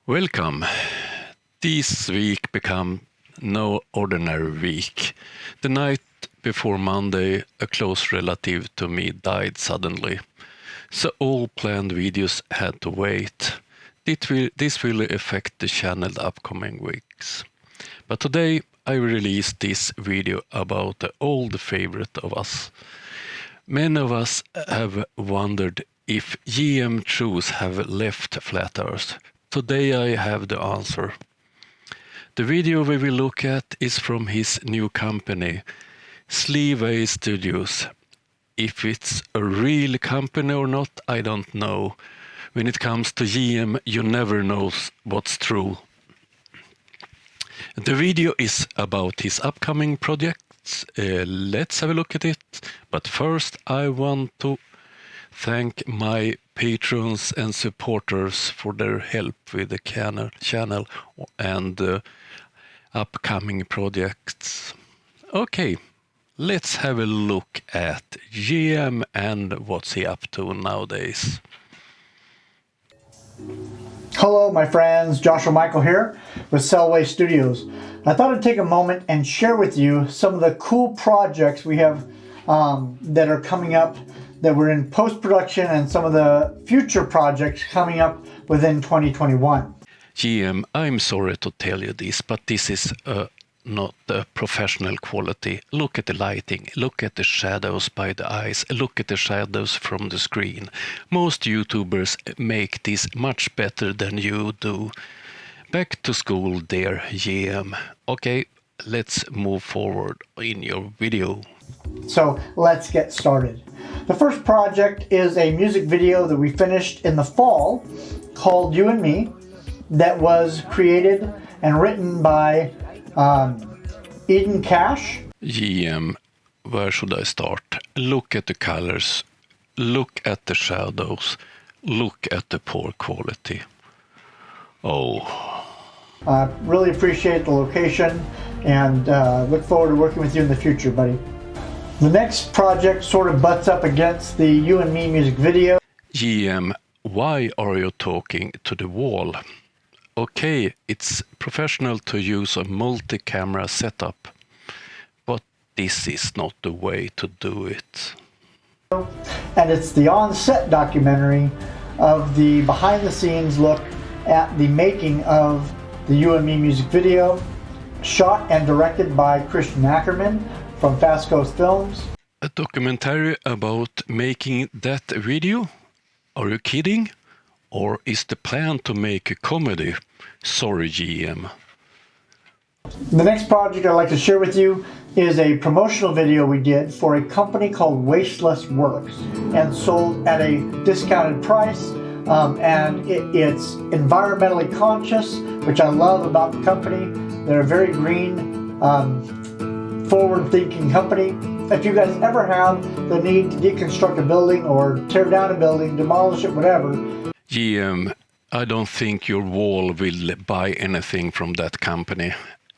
Welcome. This week became no ordinary week. The night before Monday, a close relative to me died suddenly, so all planned videos had to wait. This will affect the channel the upcoming weeks. But today I released this video about the old favorite of us. Many of us have wondered if GM shoes have left Flat Earth. Today I have the answer. The video we will look at is from his new company, Selway Studios. If it's a real company or not, I don't know. When it comes to GM, you never know what's true. The video is about his upcoming projects. Let's have a look at it. But first I want to thank my patrons and supporters for their help with the channel and upcoming projects. Okay, let's have a look at GM and what's he up to nowadays. Hello my friends, Joshua Michael here with Selway Studios. I thought I'd take a moment and share with you some of the cool projects we have that are coming up, that we're in post-production, and some of the future projects coming up within 2021. GM, I'm sorry to tell you this, but this is not professional quality. Look at the lighting, look at the shadows by the eyes, look at the shadows from the screen. Most YouTubers make this much better than you do. Back to school, dear GM. Okay, let's move forward in your video. So let's get started. The first project is a music video that we finished in the fall called You and Me, that was created and written by Eden Cash. GM, where should I start? Look at the colors, look at the shadows, look at the poor quality. Oh. Really appreciate the location and look forward to working with you in the future, buddy. The next project sort of butts up against the You and Me music video. GM, why are you talking to the wall? Okay, it's professional to use a multi-camera setup, but this is not the way to do it. And it's the on-set documentary of the behind-the-scenes look at the making of the You and Me music video, shot and directed by Christian Ackerman from Fast Coast Films. A documentary about making that video? Are you kidding? Or is the plan to make a comedy? Sorry, GM. The next project I'd like to share with you is a promotional video we did for a company called Wasteless Works, and sold at a discounted price. And it's environmentally conscious, which I love about the company. They're a very green, forward-thinking company. If you guys ever have the need to deconstruct a building or tear down a building, demolish it, whatever. GM, I don't think your wall will buy anything from that company.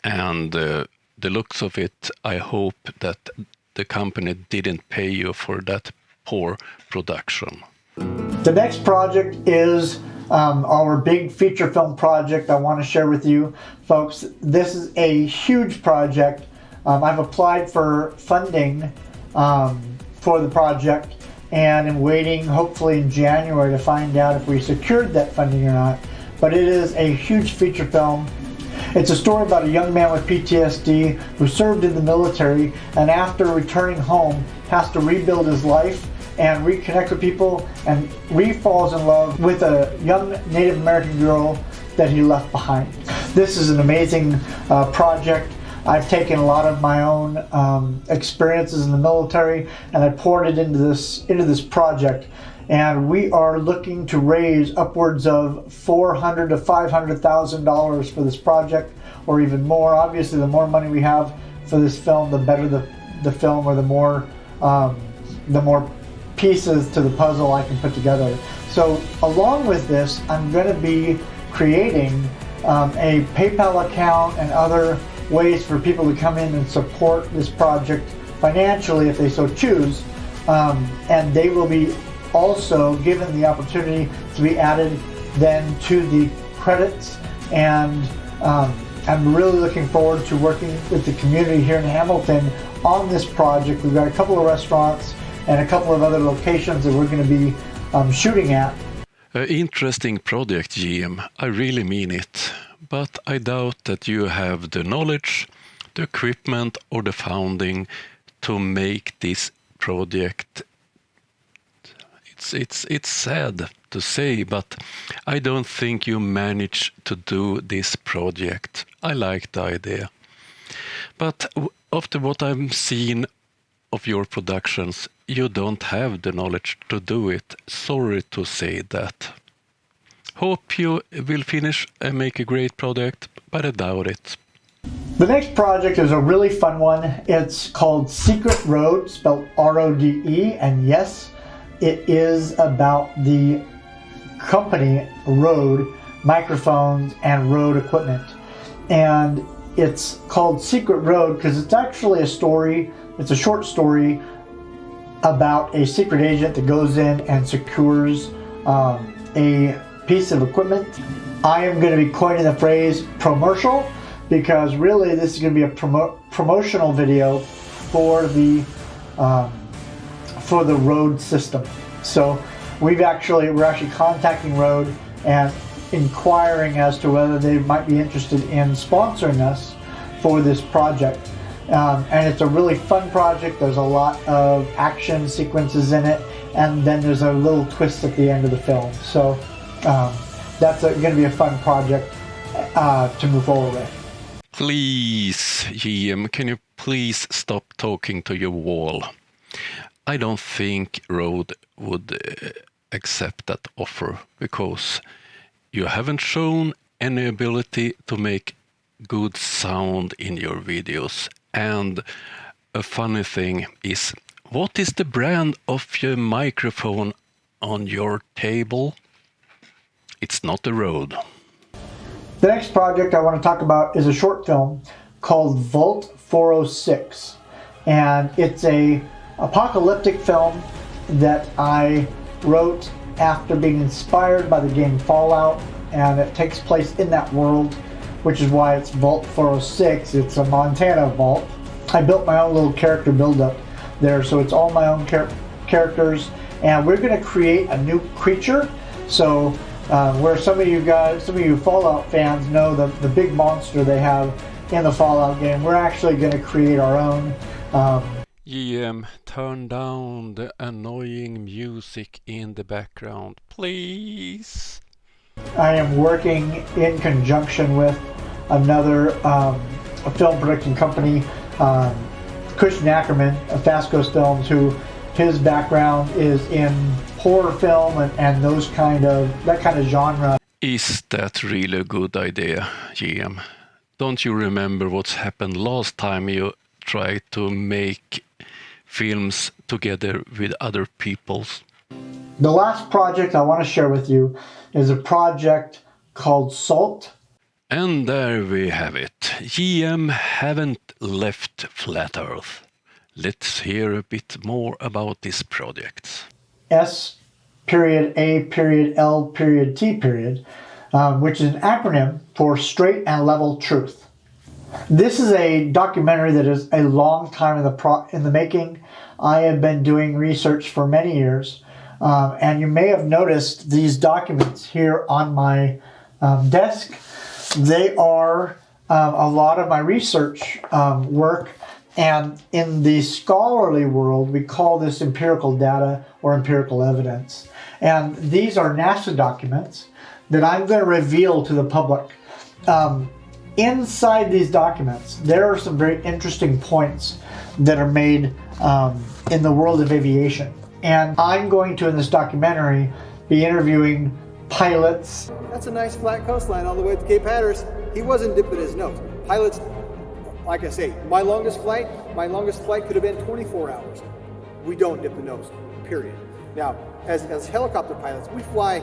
And the looks of it, I hope that the company didn't pay you for that poor production. The next project is our big feature film project I want to share with you, folks. This is a huge project. I've applied for funding for the project, and I'm waiting hopefully in January to find out if we secured that funding or not. But it is a huge feature film. It's a story about a young man with PTSD who served in the military, and after returning home has to rebuild his life and reconnect with people, and falls in love with a young Native American girl that he left behind. This is an amazing project. I've taken a lot of my own experiences in the military, and I poured it into this project. And we are looking to raise upwards of $400,000 to $500,000 for this project, or even more. Obviously, the more money we have for this film, the better the film, or the more pieces to the puzzle I can put together. So, along with this, I'm going to be creating a PayPal account and other ways for people to come in and support this project financially if they so choose, and they will be also given the opportunity to be added then to the credits, and I'm really looking forward to working with the community here in Hamilton on this project. We've got a couple of restaurants and a couple of other locations that we're going to be shooting at. Interesting project, GM. I really mean it. But I doubt that you have the knowledge, the equipment, or the funding to make this project. It's sad to say, but I don't think you managed to do this project. I like the idea. But after what I've seen of your productions, you don't have the knowledge to do it. Sorry to say that. Hope you will finish and make a great product, but I doubt it. The next project is a really fun one. It's called Secret Road, spelled R-O-D-E, and yes, it is about the company Rode microphones and Rode equipment. And it's called Secret Road because it's actually a story, it's a short story about a secret agent that goes in and secures a piece of equipment. I am going to be coining the phrase promotional because really this is going to be a promotional video for the Rode system. So we're actually contacting Rode and inquiring as to whether they might be interested in sponsoring us for this project. And it's a really fun project. There's a lot of action sequences in it, and then there's a little twist at the end of the film. So that's going to be a fun project to move forward with. Please, GM, can you please stop talking to your wall? I don't think Rode would accept that offer because you haven't shown any ability to make good sound in your videos. And a funny thing is, what is the brand of your microphone on your table? It's not a Rode. The next project I want to talk about is a short film called Vault 406. And it's a apocalyptic film that I wrote after being inspired by the game Fallout, and it takes place in that world, which is why it's Vault 406. It's a Montana vault. I built my own little character build-up there, so it's all my own characters, and we're going to create a new creature. So where some of you Fallout fans know the big monster they have in the Fallout game, we're actually going to create our own. GM, turn down the annoying music in the background, please. I am working in conjunction with another a film production company, Christian Ackerman of Fast Coast Films, who his background is in horror film and that kind of genre. Is that really a good idea, GM? Don't you remember what's happened last time you tried to make films together with other peoples? The last project I want to share with you is a project called Salt. And there we have it. GM haven't left Flat Earth. Let's hear a bit more about this project. S.A.L.T., which is an acronym for Straight and Level Truth. This is a documentary that is a long time in the making. I have been doing research for many years, and you may have noticed these documents here on my desk. They are a lot of my research work, and in the scholarly world, we call this empirical data or empirical evidence. And these are NASA documents that I'm going to reveal to the public. Inside these documents, there are some very interesting points that are made in the world of aviation. And I'm going to, in this documentary, be interviewing pilots. That's a nice flat coastline all the way to Cape Hatteras. He wasn't dipping his nose. Pilots, like I say, my longest flight could have been 24 hours. We don't dip the nose, period. Now, as helicopter pilots, we fly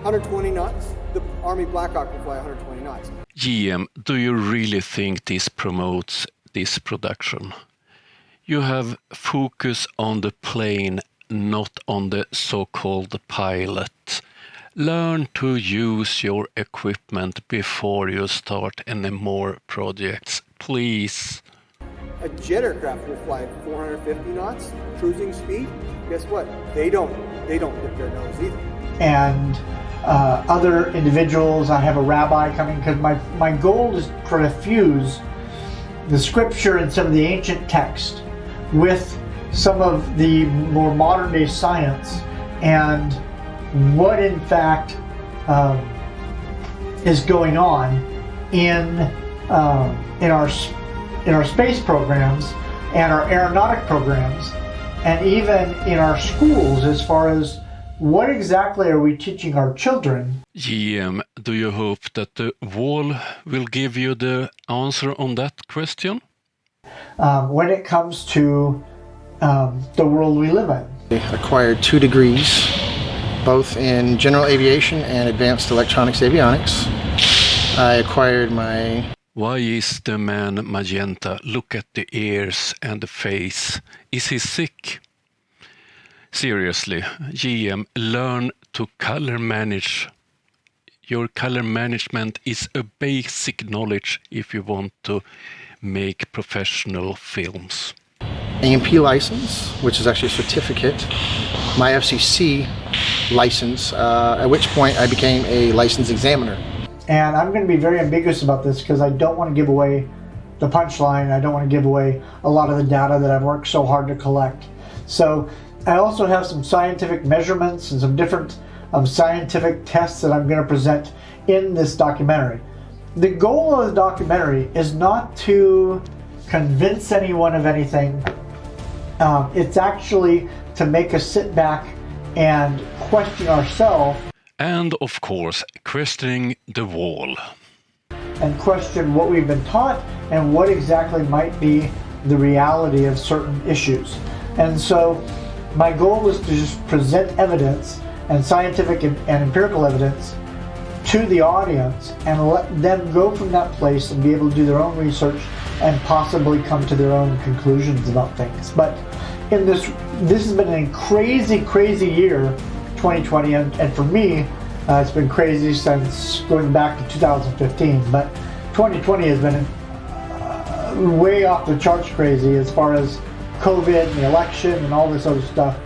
120 knots. The Army Black Hawk can fly 120 knots. GM, do you really think this promotes this production? You have focus on the plane, not on the so-called pilot. Learn to use your equipment before you start any more projects, please. A jet aircraft will fly at 450 knots, cruising speed. Guess what? They don't dip their nose either. And other individuals. I have a rabbi coming because my goal is to fuse the scripture and some of the ancient text with some of the more modern day science and what in fact is going on in our space programs and our aeronautic programs and even in our schools as far as what exactly are we teaching our children? GM, do you hope that the wall will give you the answer on that question? When it comes to the world we live in. I acquired 2 degrees, both in general aviation and advanced electronics avionics. I acquired my... Why is the man magenta? Look at the ears and the face. Is he sick? Seriously, GM, learn to color manage. Your color management is a basic knowledge if you want to make professional films. AMP license, which is actually a certificate, my FCC license, at which point I became a licensed examiner. And I'm going to be very ambiguous about this because I don't want to give away the punchline. I don't want to give away a lot of the data that I've worked so hard to collect. So I also have some scientific measurements and some different scientific tests that I'm going to present in this documentary. The goal of the documentary is not to convince anyone of anything. It's actually to make us sit back and question ourselves. And of course, questioning the wall. And question what we've been taught and what exactly might be the reality of certain issues. And so my goal is to just present evidence and scientific and empirical evidence to the audience and let them go from that place and be able to do their own research and possibly come to their own conclusions about things. But in this has been a crazy year, 2020, and for me, it's been crazy since going back to 2015. But 2020 has been way off the charts crazy as far as COVID and the election and all this other stuff.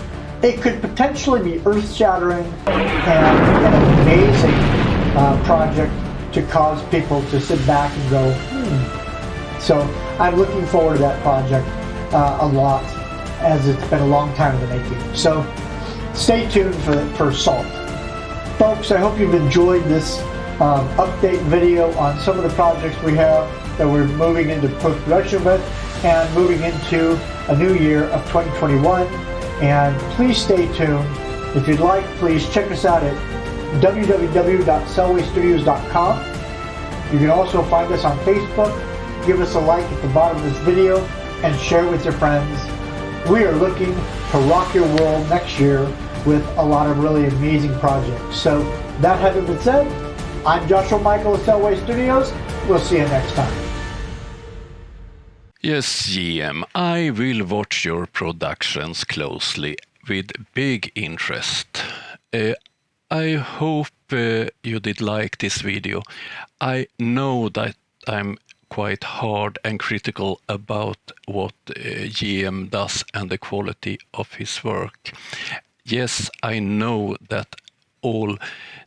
It could potentially be earth-shattering and an amazing project to cause people to sit back and go, So I'm looking forward to that project a lot, as it's been a long time in the making. So stay tuned for SALT. Folks, I hope you've enjoyed this update video on some of the projects we have that we're moving into post-production with and moving into a new year of 2021. And please stay tuned. If you'd like, please check us out at www.selwaystudios.com. You can also find us on Facebook. Give us a like at the bottom of this video and share with your friends. We are looking to rock your world next year with a lot of really amazing projects. So that having been said, I'm Joshua Michael of Selway Studios. We'll see you next time. Yes, GM, I will watch your productions closely with big interest. I hope you did like this video. I know that I'm quite hard and critical about what GM does and the quality of his work. Yes, I know that all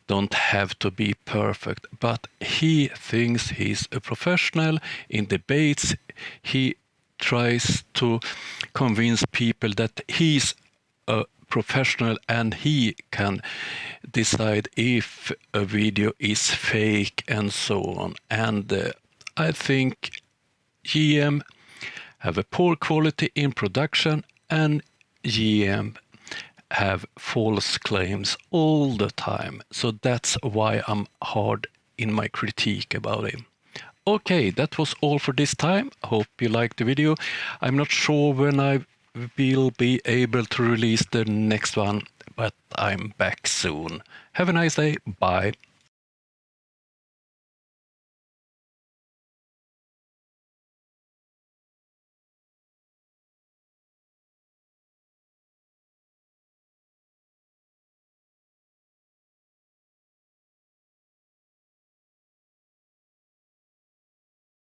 don't have to be perfect, but he thinks he's a professional. In debates, he tries to convince people that he's a professional and he can decide if a video is fake and so on. And I think GM have a poor quality in production and GM have false claims all the time. So that's why I'm hard in my critique about him. Okay, that was all for this time. Hope you liked the video. I'm not sure when I will be able to release the next one, but I'm back soon. Have a nice day. Bye.